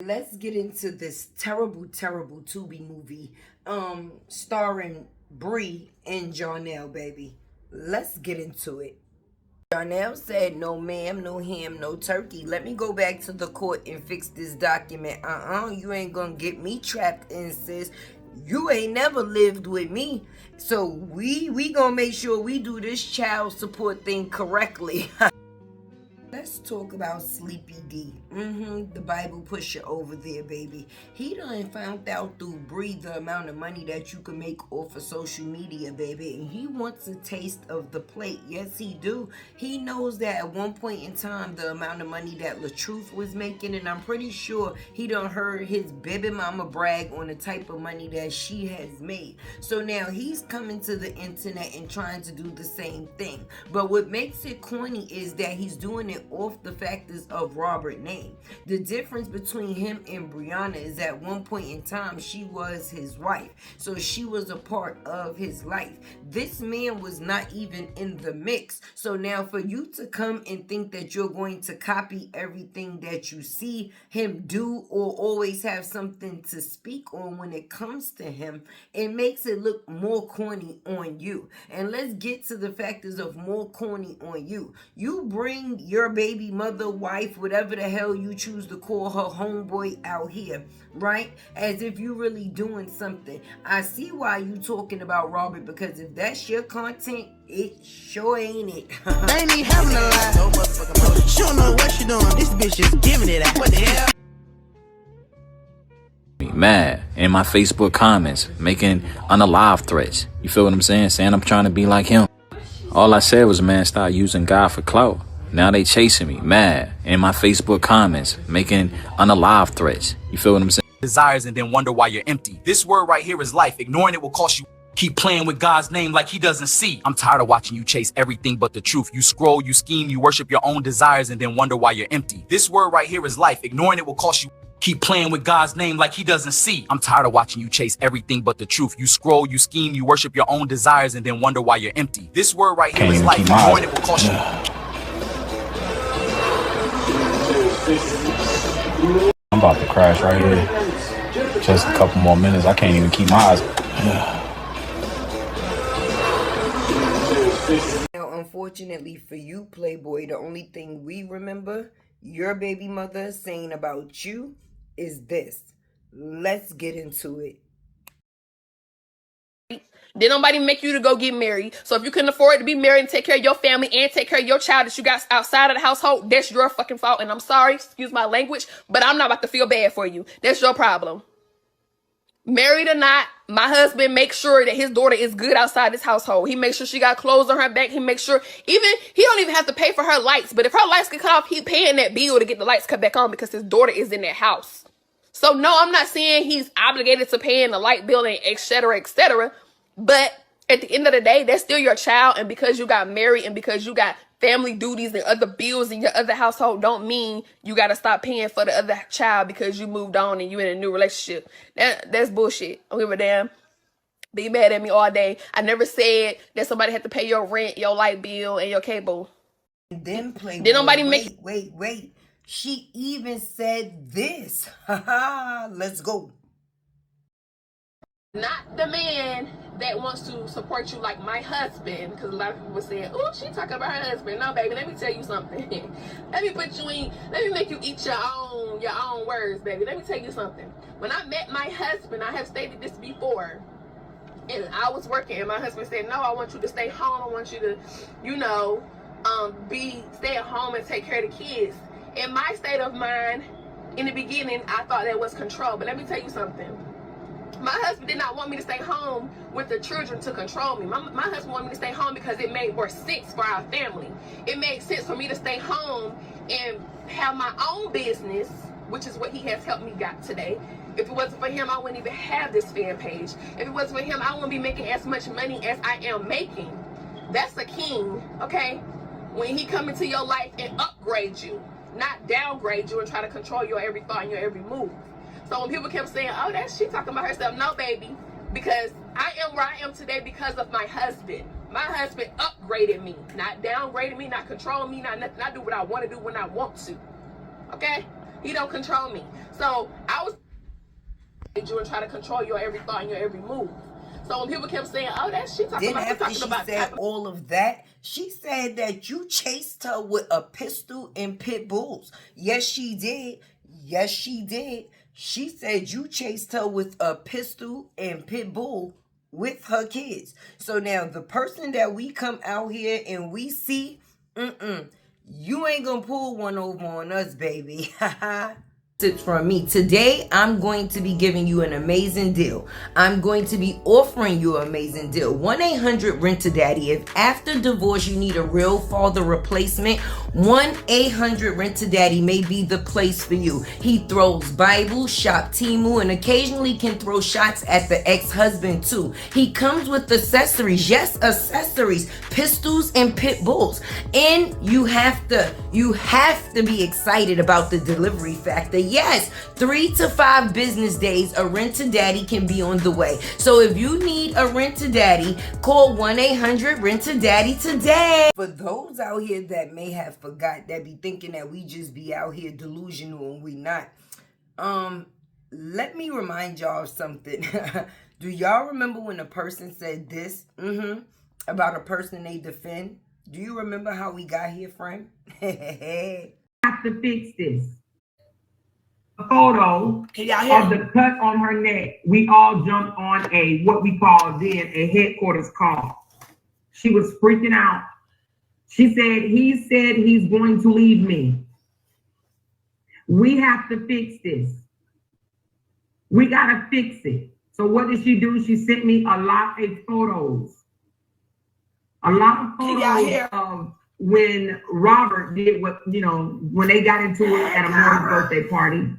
Let's get into this terrible Tuby movie, starring Bree and Johnell, baby. Let's get into it. Johnell said, "No ma'am, no ham, no turkey. Let me go back to the court and fix this document. You ain't gonna get me trapped in, sis. You ain't never lived with me. So we gonna make sure we do this child support thing correctly." Let's talk about Sleepy D. The Bible pusher over there, baby. He done found out through Bree the amount of money that you can make off of social media, baby. And he wants a taste of the plate. Yes, he do. He knows that at one point in time, the amount of money that LaTruth was making. And I'm pretty sure he done heard his baby mama brag on the type of money that she has made. So now he's coming to the internet and trying to do the same thing. But what makes it corny is that he's doing it off the factors of Robert name. The difference between him and Briana is at one point in time she was his wife, so she was a part of his life. This man was not even in the mix. So now for you to come and think that you're going to copy everything that you see him do or always have something to speak on when it comes to him, it makes it look more corny on you. And let's get to the factors of more corny on you. You bring your baby mother, wife, whatever the hell you choose to call her, homeboy out here, right? As if you really doing something. I see why you talking about Robert, because if that's your content, it sure ain't it. They ain't even having a lie. She don't know what she doing. This bitch is giving it out. What the hell? Mad in my Facebook comments, making unalive threats. You feel what I'm saying? Saying I'm trying to be like him. All I said was, man, start using God for clout. Now they chasing me, mad in my Facebook comments, making unalive threats. You feel what I'm saying? Desires and then wonder why you're empty. This word right here is life. Ignoring it will cost you. Keep playing with God's name like he doesn't see. I'm tired of watching you chase everything but the truth. You scroll, you scheme, you worship your own desires and then wonder why you're empty. This word right here is life. Ignoring it will cost you. Keep playing with God's name like he doesn't see. I'm tired of watching you chase everything but the truth. You scroll, you scheme, you worship your own desires and then wonder why you're empty. This word right here is life. Ignoring it will cost you. I'm about to crash right here. Just a couple more minutes. I can't even keep my eyes. Now, unfortunately for you, Playboy, the only thing we remember your baby mother saying about you is this. Let's get into it. Did nobody make you to go get married? So if you couldn't afford to be married and take care of your family and take care of your child that you got outside of the household, that's your fucking fault. And I'm sorry, excuse my language, but I'm not about to feel bad for you. That's your problem. Married or not, my husband makes sure that his daughter is good outside his household. He makes sure she got clothes on her back. He makes sure he don't even have to pay for her lights. But if her lights get cut off, he paying that bill to get the lights cut back on because his daughter is in that house. So no, I'm not saying he's obligated to paying the light bill and et cetera, et cetera. But at the end of the day, that's still your child. And because you got married and because you got family duties and other bills in your other household don't mean you got to stop paying for the other child because you moved on and you in a new relationship. That's bullshit. I don't give a damn. Be mad at me all day. I never said that somebody had to pay your rent, your light bill, and your cable. And then Playboy, did nobody make... Wait. She even said this. Let's go. Not the man that wants to support you like my husband, because a lot of people say, oh, she talking about her husband. No, baby, let me tell you something. Let me make you eat your own words, baby. Let me tell you something. When I met my husband, I have stated this before, and I was working, and my husband said, no, I want you to stay home. I want you to, stay at home and take care of the kids. In my state of mind, in the beginning, I thought that was control. But let me tell you something. My husband did not want me to stay home with the children to control me. My husband wanted me to stay home because it made more sense for our family. It made sense for me to stay home and have my own business, which is what he has helped me get today. If it wasn't for him, I wouldn't even have this fan page. If it wasn't for him, I wouldn't be making as much money as I am making. That's a king, okay? When he come into your life and upgrade you, not downgrade you and try to control your every thought and your every move. So when people kept saying, oh, that's she talking about herself. No, baby, because I am where I am today because of my husband. My husband upgraded me, not downgraded me, not controlling me, not do what I want to do when I want to. Okay? He don't control me. So I was you and try to control your every thought and your every move. So when people kept saying, "Oh, that she talking Then about," after talking she about said all of that, she said that you chased her with a pistol and pit bulls. Yes, she did. Yes, she did. She said you chased her with a pistol and pit bull with her kids. So now the person that we come out here and we see, you ain't gonna pull one over on us, baby. It's from me. Today, I'm going to be giving you an amazing deal. I'm going to be offering you an amazing deal. 1-800-RENT-A-DADDY. If after divorce you need a real father replacement, 1-800-RENT-A-DADDY may be the place for you. He throws Bibles, shop Temu, and occasionally can throw shots at the ex-husband too. He comes with accessories. Yes, accessories. Pistols and pit bulls. And you have to be excited about the delivery factor. Yes, 3 to 5 business days, a Rent-A-Daddy can be on the way. So if you need a Rent-A-Daddy, call 1-800-RENT-A-DADDY today. For those out here that may have forgot, that be thinking that we just be out here delusional and we not, let me remind y'all of something. Do y'all remember when a person said this about a person they defend? Do you remember how we got here, friend? Have to fix this. A photo of the cut on her neck. We all jumped on what we called then a headquarters call. She was freaking out. She said he's going to leave me. We have to fix this. We gotta fix it. So what did she do? She sent me a lot of photos. A lot of photos of when Robert did what, when they got into it at a Morris birthday party.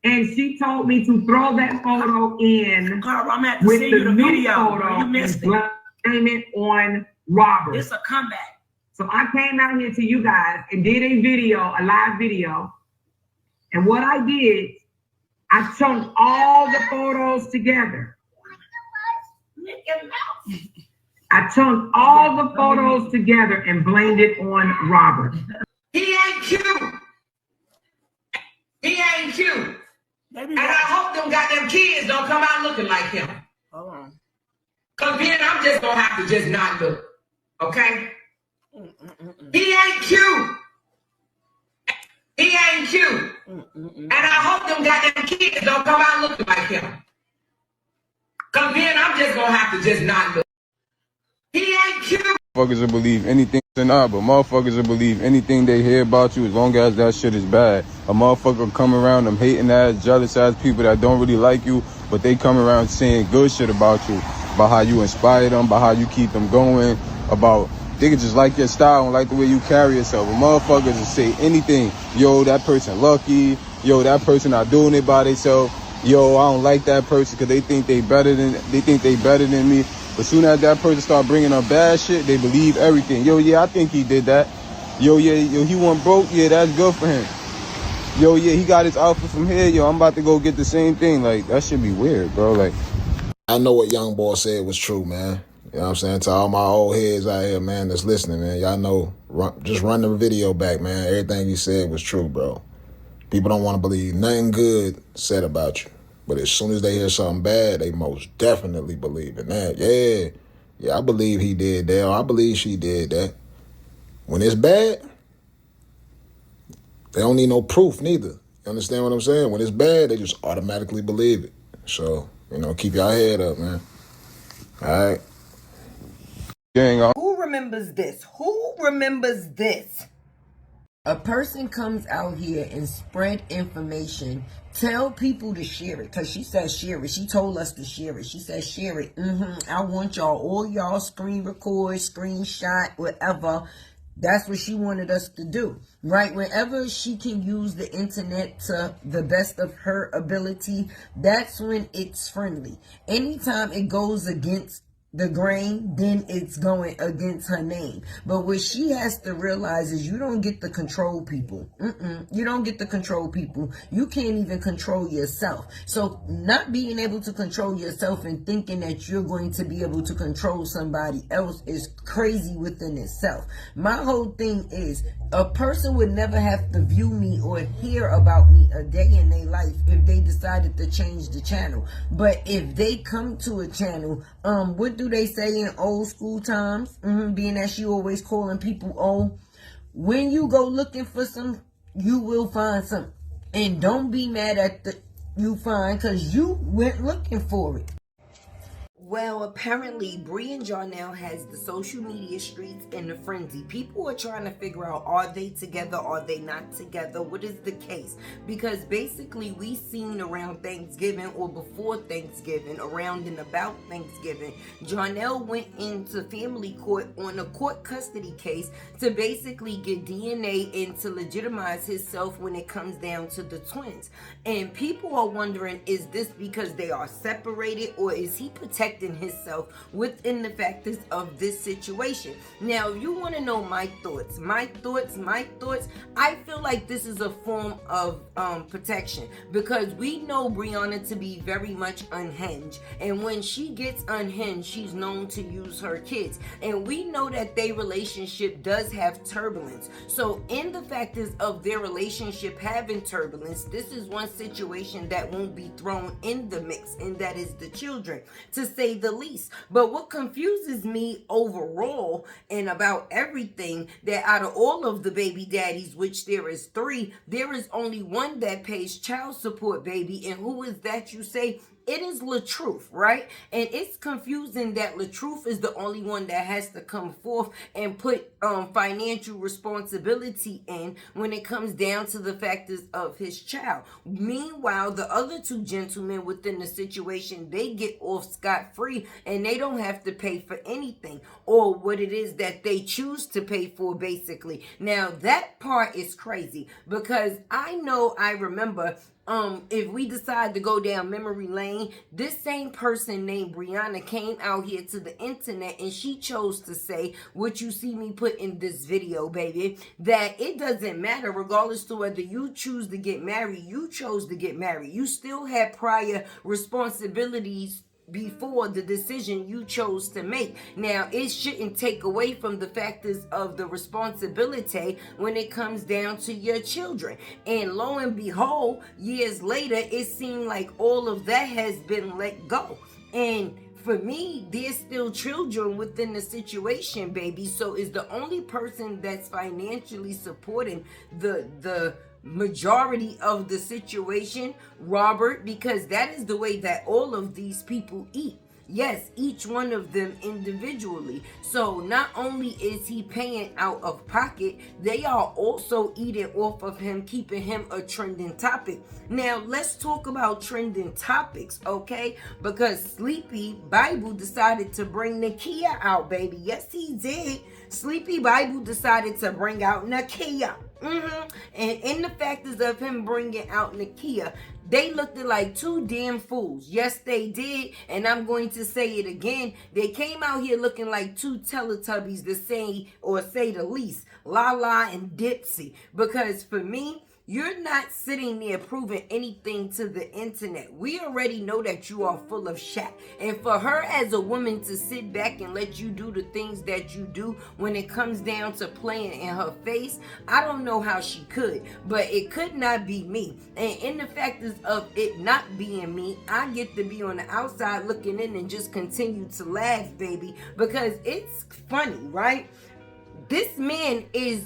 And she told me to throw that photo in with the new photo and blame it on Robert. It's a comeback. So I came out here to you guys and did a live video. And what I did, I chunked all the photos together. I chunked all the photos together and blamed it on Robert. He ain't cute. He ain't cute. And I hope them goddamn kids don't come out looking like him. Hold on. Because then I'm just going to have to just not look. Okay? He ain't cute. He ain't cute. And I hope them goddamn kids don't come out looking like him. Because then I'm just going to have to just not look. He ain't cute. Motherfuckers will believe anything or not, but motherfuckers will believe anything they hear about you as long as that shit is bad. A motherfucker will come around them hating ass, jealous ass people that don't really like you, but they come around saying good shit about you, about how you inspire them, about how you keep them going, about they can just like your style and like the way you carry yourself. A motherfucker just say anything. Yo, that person lucky. Yo, that person not doing it by themselves. Yo, I don't like that person because they think they better than me. But soon as that person start bringing up bad shit, they believe everything. Yo, yeah, I think he did that. Yo, he went broke. Yeah, that's good for him. Yo, yeah, he got his outfit from here. Yo, I'm about to go get the same thing. Like, that should be weird, bro. Like, I know what Young Boy said was true, man. You know what I'm saying? To all my old heads out here, man, that's listening, man. Y'all know, just run the video back, man. Everything he said was true, bro. People don't want to believe nothing good said about you. But as soon as they hear something bad, they most definitely believe in that. Yeah, I believe he did that. I believe she did that. When it's bad, they don't need no proof neither. You understand what I'm saying? When it's bad, they just automatically believe it. So, keep y'all head up, man. All right. Who remembers this? Who remembers this? A person comes out here and spread information. Tell people to share it. Because she said share it. She told us to share it. She said share it. I want all y'all screen record, screenshot, whatever. That's what she wanted us to do. Right? Whenever she can use the internet to the best of her ability, that's when it's friendly. Anytime it goes against the grain, then it's going against her name. But what she has to realize is you don't get to control people. You don't get to control people. You can't even control yourself. So not being able to control yourself and thinking that you're going to be able to control somebody else is crazy within itself. My whole thing is a person would never have to view me or hear about me a day in their life if they decided to change the channel. But if they come to a channel, what do they say in old school times? Being that she always calling people old. When you go looking for some, you will find some. And don't be mad at the you find, because you went looking for it. Well, apparently, Bree and Johnell has the social media streets in a frenzy. People are trying to figure out, are they together? Are they not together? What is the case? Because basically, we seen around Thanksgiving or before Thanksgiving, around and about Thanksgiving, Johnell went into family court on a court custody case to basically get DNA and to legitimize himself when it comes down to the twins. And people are wondering, is this because they are separated, or is he protecting himself within the factors of this situation? Now, if you want to know my thoughts, I feel like this is a form of protection, because we know Briana to be very much unhinged, and when she gets unhinged, she's known to use her kids, and we know that their relationship does have turbulence. So in the factors of their relationship having turbulence, this is one situation that won't be thrown in the mix, and that is the children, to say the least. But what confuses me overall and about everything, that out of all of the baby daddies, which there is 3, there is only one that pays child support, baby. And who is that, you say? It is LaTruth, right? And it's confusing that LaTruth is the only one that has to come forth and put financial responsibility in when it comes down to the factors of his child. Meanwhile, the other 2 gentlemen within the situation, they get off scot-free and they don't have to pay for anything, or what it is that they choose to pay for, basically. Now, that part is crazy, because I remember if we decide to go down memory lane, this same person named Briana came out here to the internet and she chose to say what you see me put in this video, baby, that it doesn't matter regardless to whether you choose to get married. You chose to get married. You still had prior responsibilities before the decision you chose to make. Now, it shouldn't take away from the factors of the responsibility when it comes down to your children. And lo and behold, years later, it seemed like all of that has been let go. And for me, there's still children within the situation, baby. So is the only person that's financially supporting the majority of the situation Robert, because that is the way that all of these people eat. Yes, each one of them individually. So not only is he paying out of pocket, they are also eating off of him, keeping him a trending topic. Now, let's talk about trending topics, okay? Because Sleepy Bible decided to bring Nakia out, baby. Yes, he did. Sleepy Bible decided to bring out Nakia. And in the factors of him bringing out Nakia, they looked like 2 damn fools. Yes, they did. And I'm going to say it again. They came out here looking like 2 Teletubbies, to say the least. Lala and Dipsy. Because for me, you're not sitting there proving anything to the internet. We already know that you are full of shit. And for her as a woman to sit back and let you do the things that you do when it comes down to playing in her face, I don't know how she could. But it could not be me. And in the factors of it not being me, I get to be on the outside looking in and just continue to laugh, baby. Because it's funny, right? This man is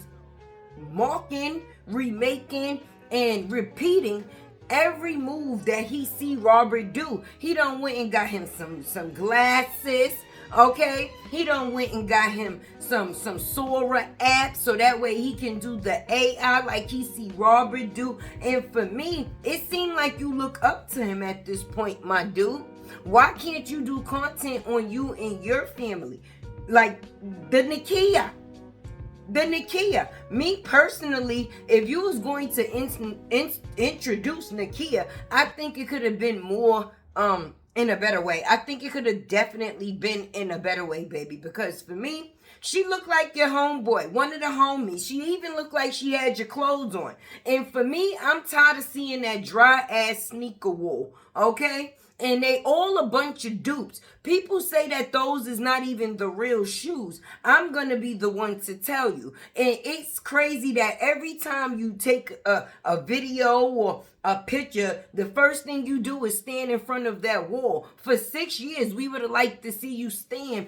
marking, remaking, and repeating every move that he see Robert do. He done went and got him some glasses, okay? He done went and got him some Sora app so that way he can do the AI like he see Robert do. And for me, it seemed like you look up to him at this point, my dude. Why can't you do content on you and your family? Like the Nakia. Me personally, if you was going to introduce Nakia, I think it could have been more in a better way. I think it could have definitely been in a better way, baby, because for me, she looked like your homeboy, one of the homies. She even looked like she had your clothes on. And for me, I'm tired of seeing that dry ass sneaker wool, okay? And they all a bunch of dupes. People say that those is not even the real shoes. I'm going to be the one to tell you. And it's crazy that every time you take a video or a picture, the first thing you do is stand in front of that wall. For 6 years, we would have liked to see you stand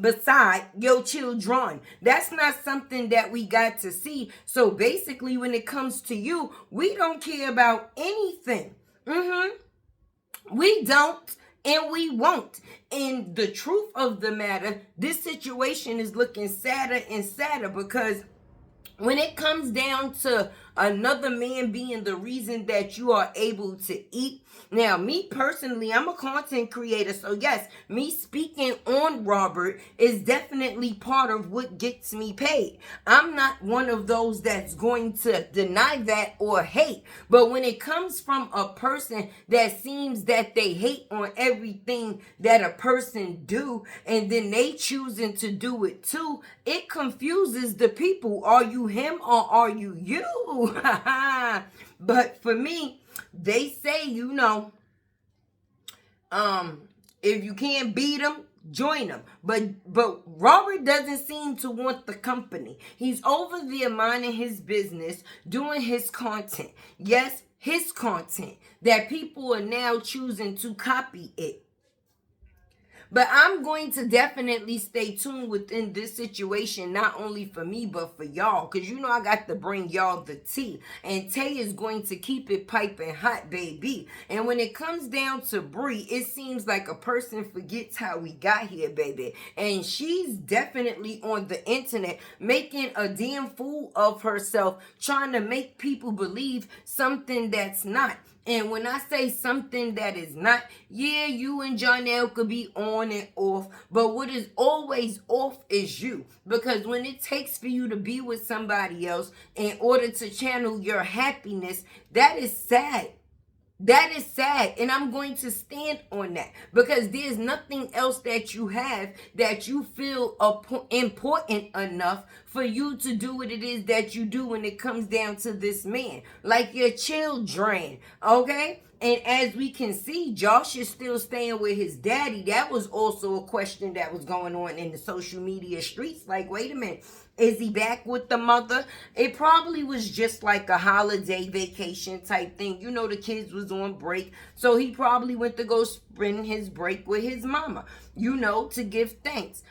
beside your children. That's not something that we got to see. So basically, when it comes to you, we don't care about anything. We don't, and we won't. And the truth of the matter, this situation is looking sadder and sadder, because when it comes down to another man being the reason that you are able to eat. Now, me personally, I'm a content creator. So yes, me speaking on Robert is definitely part of what gets me paid. I'm not one of those that's going to deny that or hate. But when it comes from a person that seems that they hate on everything that a person do, and then they choosing to do it too, it confuses the people. Are you him or are you you? But for me, they say, you know, if you can't beat them, join them. But Robert doesn't seem to want the company. He's over there minding his business, doing his content. Yes, his content that people are now choosing to copy it. But I'm going to definitely stay tuned within this situation, not only for me, but for y'all. Because you know I got to bring y'all the tea. And Tay is going to keep it piping hot, baby. And when it comes down to Bree, it seems like a person forgets how we got here, baby. And she's definitely on the internet making a damn fool of herself, trying to make people believe something that's not. And when I say something that is not, yeah, you and Johnell could be on and off, but what is always off is you. Because when it takes for you to be with somebody else in order to channel your happiness, that is sad. That is sad, and I'm going to stand on that, because there's nothing else that you have that you feel important enough for you to do what it is that you do when it comes down to this man, like your children, okay? And as we can see, Josh is still staying with his daddy. That was also a question that was going on in the social media streets. Like, wait a minute. Is he back with the mother? It probably was just like a holiday vacation type thing. You know, the kids was on break. So he probably went to go spend his break with his mama, you know, to give thanks.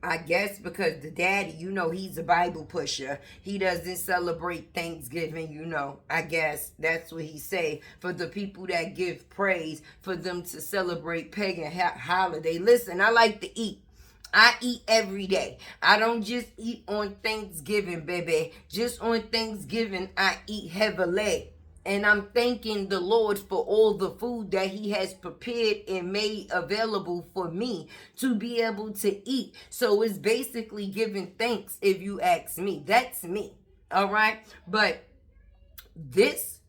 I guess because the daddy, you know, he's a Bible pusher. He doesn't celebrate Thanksgiving, you know. I guess that's what he say. For the people that give praise, for them to celebrate pagan holiday. Listen, I like to eat. I eat every day. I don't just eat on Thanksgiving, baby. Just on Thanksgiving, I eat heavily. And I'm thanking the Lord for all the food that he has prepared and made available for me to be able to eat. So it's basically giving thanks, if you ask me. That's me. All right? But this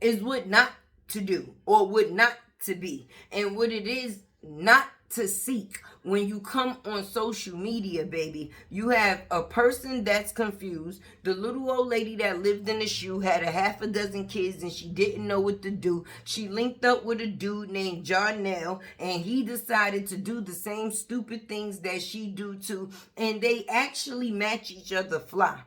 is what not to do, or what not to be, and what it is not to seek when you come on social media, baby. You have a person that's confused. The little old lady that lived in the shoe had a half a dozen kids and she didn't know what to do. She linked up with a dude named Johnell, and he decided to do the same stupid things that she do too, and they actually match each other fly.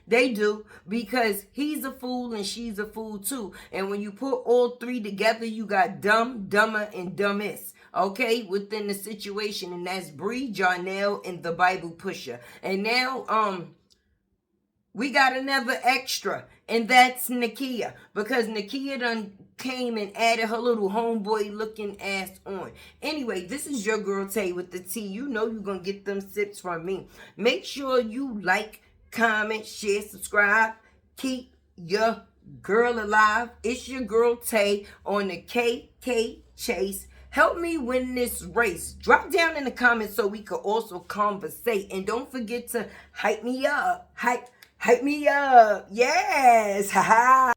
They do, because he's a fool and she's a fool too. And when you put all three together, you got dumb, dumber, and dumbest, okay, within the situation. And that's Bree, Johnell, and the Bible pusher. And now, we got another extra, and that's Nakia, because Nakia done came and added her little homeboy looking ass on. Anyway, this is your girl Tay with the tea. You know you're gonna get them sips from me. Make sure you like, comment, share, subscribe. Keep your girl alive. It's your girl Tay on the KK Chase. Help me win this race. Drop down in the comments so we could also conversate. And don't forget to hype me up. Hype me up. Yes. Haha.